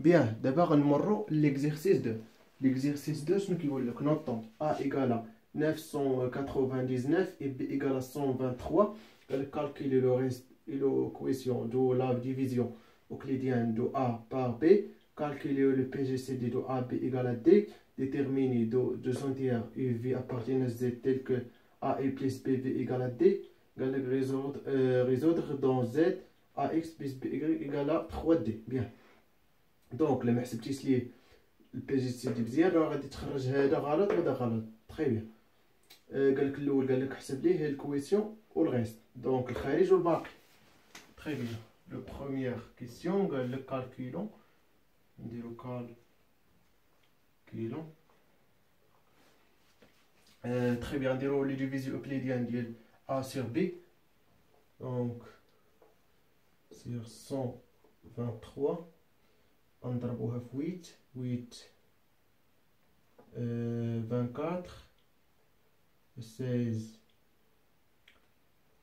Bien, d'abord غنمروا l'exercice 2. L'exercice 2 شنو كيقول لك نوطون A égale 999 et B égale 123. قال لك calculer le reste et l'équation de la division euclidienne de A par B. Calculer le PGCD de A, B égale à D. Déterminer deux entières U, V appartiennent à Z telles que A et plus B, V égale à D. قال لك résoudre dans Z AX plus BY égale à 3D. Bien. دونك لما حسبتيش ليه البي جي سي دي مزيان راه غادي تخرج هذا غلط وهذا غلط. تري بيان. قال لك الاول قال لك حسب ليه الكويسيون والغيست دونك الخارج والباقي. تري بيان. لو بروميير كيسيون قال لك كالكولون نديرو كالكولون. تري بيان نديرو لي ديفيزيون اوكليديان ديال A sur B donc sur 123 نضربوها في 8 24 16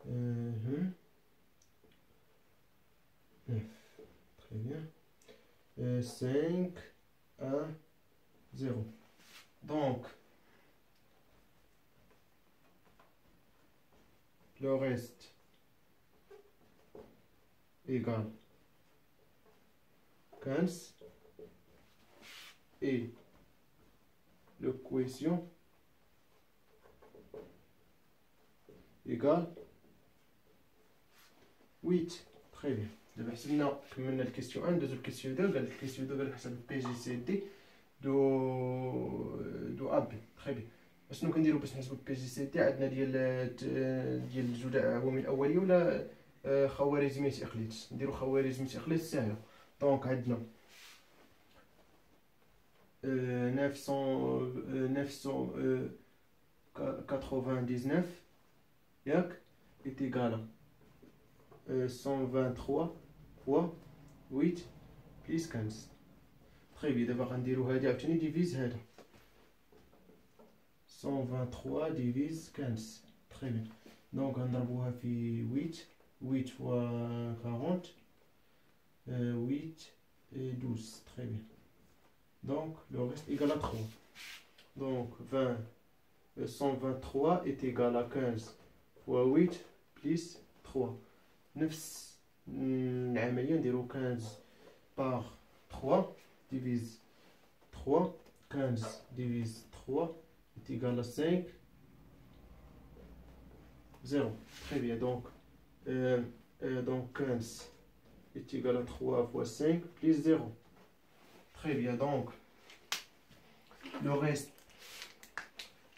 9 très bien 5 1 0 donc le reste égale 15 et le quotient égale 8. Très bien. دابا حسبنا كملنا الكيسيون 1 دوزو الكيسيون 2 قال لك الكيسيون 2 قال لك حسب بي جي سي دي دو ا بي. تري بيان. اشنو كنديرو باش نحسبو بي جي سي دي؟ عندنا ديال الجدع العوامل الاوليه ولا خوارزمية اقليدس؟ نديرو خوارزمية اقليدس ساهله. دونك عندنا 999 ياك est égal à 123 fois 8 plus 15. Très bien. دابا غنديرو هادي عاوتاني ديفيز هذا 123 ديفيز 15. Très bien. دونك غنضربوها في 8 fois 40 8 et 12. Très bien. Donc le reste égal à 3. Donc 123 est égal à 15 fois 8 plus 3. نفس العملية نديرو 15 par 3 divise 3. 15 divise 3 est égal à 5 0. Très bien. Donc 15 est égal à 3 fois 5 plus 0. Très bien. Donc le reste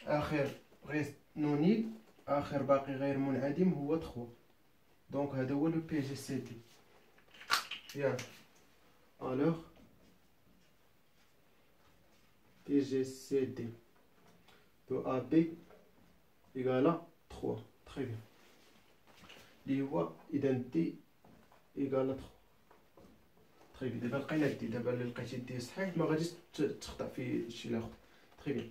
آخر reste non nul آخر باقي غير منعدم هو 3. دونك هذا هو لو بي جي سي دي. Bien. Alors PGCD de AB égale à 3. Très bien. اللي هو إذا دي égale à 3. تري بيان. دابا لقينا دي. دابا اللي لقيتي دي صحيح ما غاديش تخطأ في شي لاخر. تري بيان.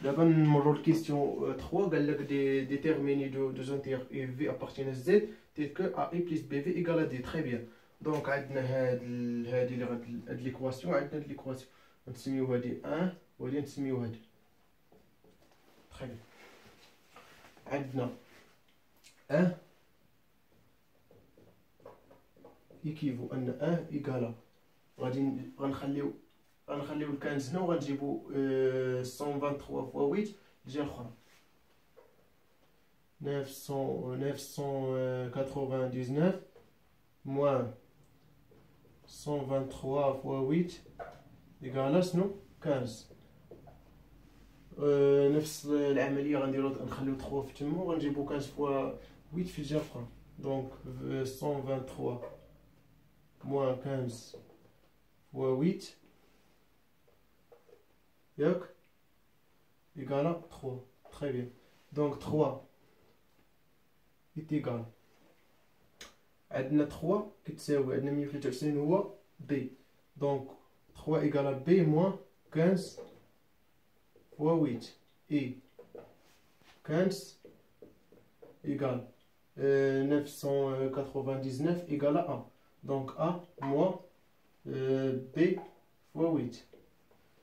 دابا نمرو لكيسيون 3 قال لك ديتيرميني دو entières U V appartiennent à Z tel que A I plus B V égale à D. تري بيان. دونك عندنا هادي اللي هاد ليكواسيون عندنا هاد ليكواسيون نسميو هادي 1 وهادي نسميو هادي. تري بيان. عندنا 1 يكيفو ان 1 ايكالا غادي غنخليو الكانز هنا وغنجيبو 123 فوا 8 الجهه الاخرى 999 moins 123 فوا 8 ايكالا شنو 15. نفس العمليه غنديرو نخليو 3 في تما وغنجيبو 15 فوا 8 في الجهه الاخرى. دونك 123 moins 15 fois 8 ياك égale à 3. Très bien. Donc 3 est égal عندنا 3 كتساوي عندنا 123 هو B. Donc 3 égale à B moins 15 fois 8 et 15 égale 999 égale à A. Donc A moins B fois 8.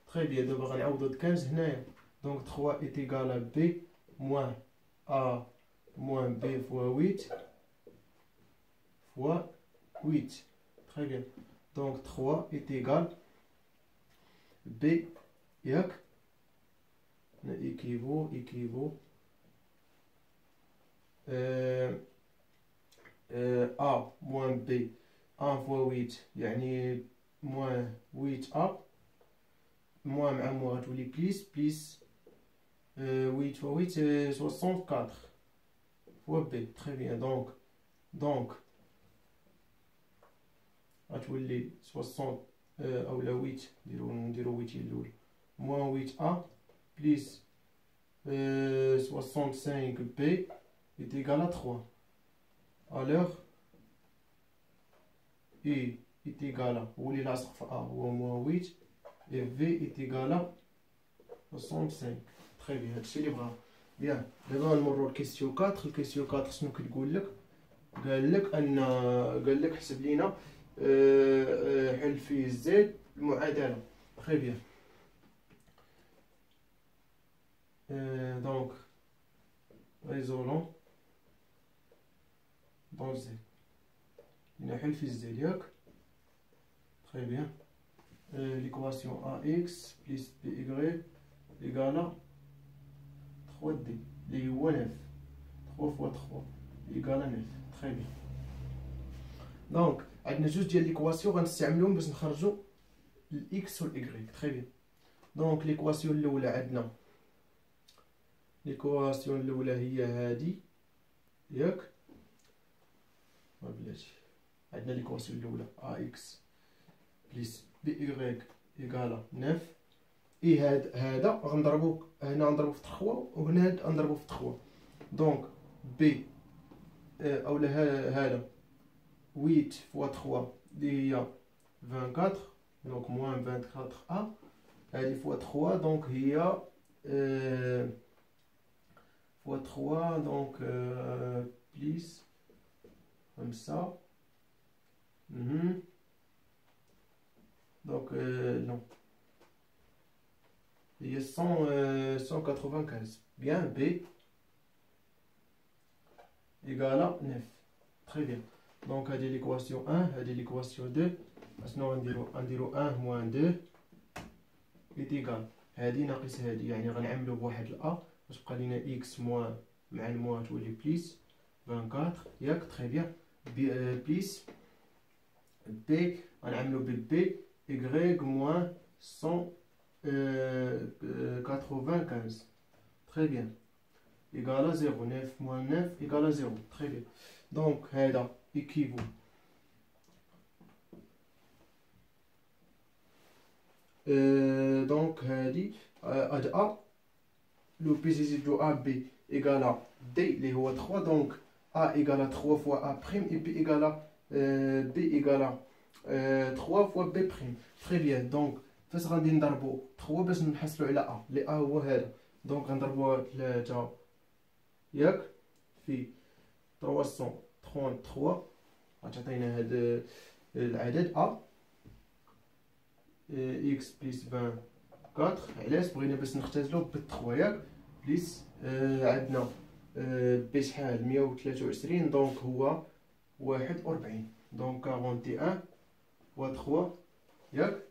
Très bien, d'abord on va de 15 هنايا. Donc 3 est égal à B moins A moins B fois 8 fois 8. Très bien. Donc 3 est égal à B ياك équivaut A moins B 1 fois 8 يعني moins 8A moins مع moins غتولي بليس 8 fois 8 c'est 64 fois B. Très bien. Donc غتولي 60 اولا 8 نديرو 8 الاول moins 8A plus 65B est égal à 3. Alors I est égal à هو اللي لاصق في A هو moins 8 et V est égal à 65. Très bien. هادشي اللي بغا. بيان دابا نمرو لكيسيون 4. الكيسيون 4 شنو كتقول لك؟ قال لك حسب لينا حل فيه زد المعادله. Très bien. Donc résolvons dans Z. نحل في الزد ياك. Très bien. L'équation AX plus BY égale à 3D اللي هو 9. 3 fois 3 égale à 9. Très bien. Donc عندنا جوج ديال ليكواسيون غنستعملوهم باش نخرجوا الاكس والاي. Très bien. دونك ليكواسيون الاولى عندنا ليكواسيون الاولى هي هادي ياك بلاتي. عندنا ليكواسيون الاولى اكس بلس بي اي ايكالا 9 اي هذا غنضربو هنا غنضربو في 3 وهنا غنضربو في 3. دونك بي اولا هذا 8 fois 3 اللي هي 24 دونك moins 24A هذه fois 3 دونك هي fois 3 دونك بليس 5 دونك non هي 195. Bien B égale à 9. Très bien. Donc هذه l'équation 1 هذه l'équation 2 شنو غنديرو 1 moins 2 est égal هذه ناقص هذه يعني غنعملو بواحد الأ باش بقى لينا x موان مع الموان تولي بليس 24 ياك. تري بيان. بليس بي غنعملو بي y moins 195. Très bien. Égal à 0. 9 moins 9 égale à 0. Très bien. Donc هذا équivaut donc هادي هاد A لو بي زيدو A B égale à D اللي هو 3 donc A égale à 3 fois A prime et B égale à B égale à 3 fois B prime. Très bien. Donc فاش غادي نضربو 3 باش نحصلو على A اللي A هو هذا دونك غنضربوها 3 ياك في 333 غتعطينا هاد العدد A x بليس 24. علاش بغينا باش نختزلو ب 3 ياك بليس عندنا بي شحال 123 دونك هو 41 دونك 41 fois 3 ياك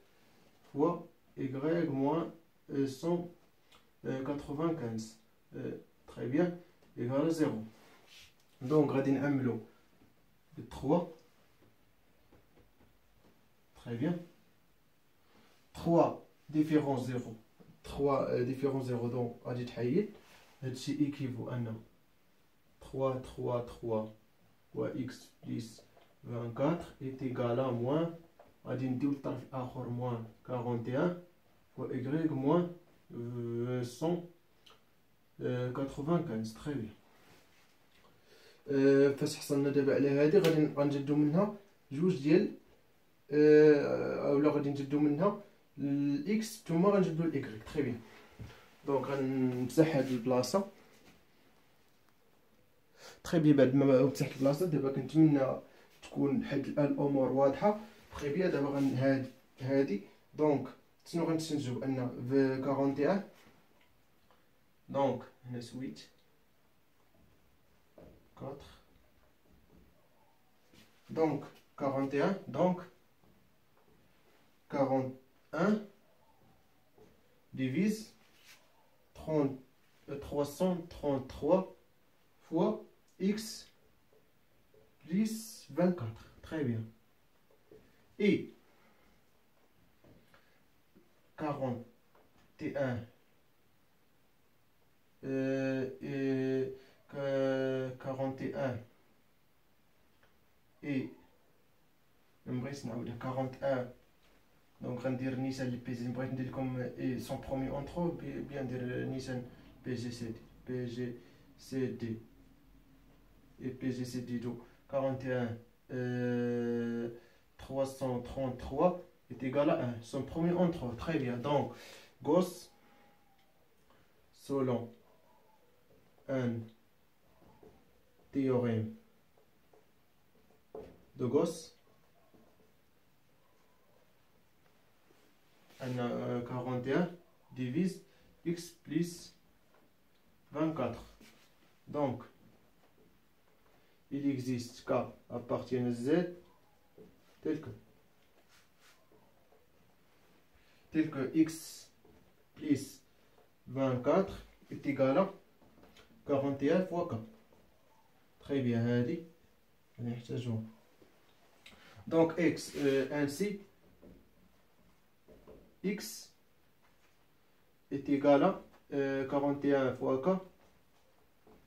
fois y moins 195. Très bien. Égale à 0. Donc غادي نعملو ب 3. Très bien. 3 différence 0 3 différence 0 donc غادي تحيد هادشي équivaut أن 3 3 3 fois x plus 24 est égal à moins غادي نديو الطرف الآخر moins 41 fois y moins 195. Très bien. فاش حصلنا دابا على هادي غادي غنجدو منها جوج ديال اولا غادي نجدو منها الاكس ثم غنجبدو الايكغيك. تري بيان. دونك غنمسح هاد البلاصه. تري بيان. بعد ما مسحت البلاصه دابا كنتمنى تكون هاد الامور واضحه. تري بيان. دابا هادي دونك شنو غنستنتجو؟ ان في 41 دونك هنا سويت 4 دونك 41 دونك 41 divise 333 fois x plus 24. Très bien. Et 41 41 et نبغيت نعاودها 41 دونك غندير نيسان لي بي جي. بغيت ندير لكم اي سون برومي اونترو بيان ندير نيسان بي جي سي دي بي جي سي دي et PGCD do 41 333 est égal à 1. Son premier entre. Très bien. Donc, Gauss, selon un théorème de Gauss, un 41 divise x plus 24. Donc, il existe K appartient à Z tel que x plus 24 est égal à 41 fois K. Très bien, هذه نحتاجوها. Donc x ainsi x est égal à 41 fois K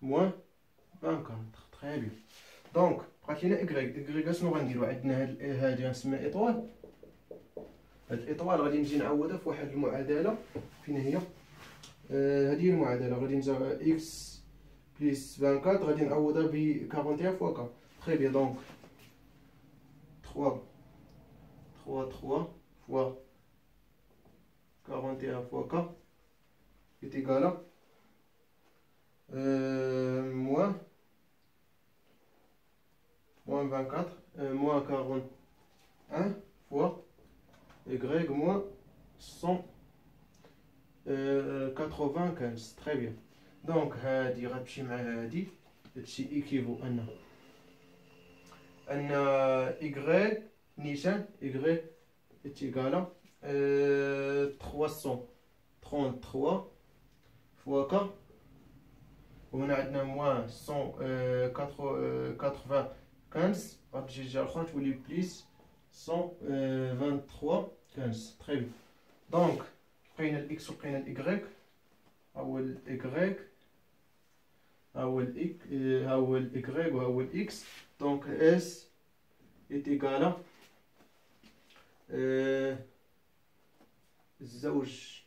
moins 24. Très bien. دونك بقات لينا إكغيك شنو غنديرو؟ عندنا هادي غنسميها إطوال. هاد الإطوال غادي نجي نعوضها في واحد المعادلة. فين هي؟ هادي هي المعادلة. غادي نجي إكس بليس 24 غادي نعوضها ب 41 فوا كا. تخي بيان. دونك 3 فوا 41 فوا كا est égal à moins 24 moins 41 fois y moins 195. Très bien. Donc هادي غتمشي مع هادي. هادشي ايكيفو ان y نيشان y est égal à 333 fois k. وهنا عندنا moins 195 غتجي الجهة الأخرى تولي بليس 123 15. تري بيان. دونك لقينا الإكس ولقينا الإكغيك. ها هو الإكغيك ها هو الإكغيك وها هو الإكس. دونك إس إيت إيكالا الزوج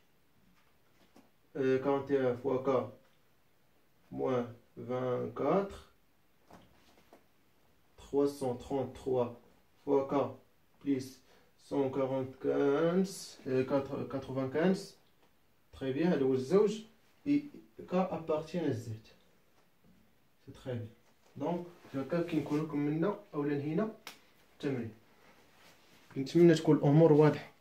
41 فوا كا moins 24 333 fois K plus 195 très bien. هذا هو الزوج et K appartient à Z. c'est très bien. donc هكا كنكون لكم منا اولا نهينا التمرين. كنتمنى تكون الامور واضحه.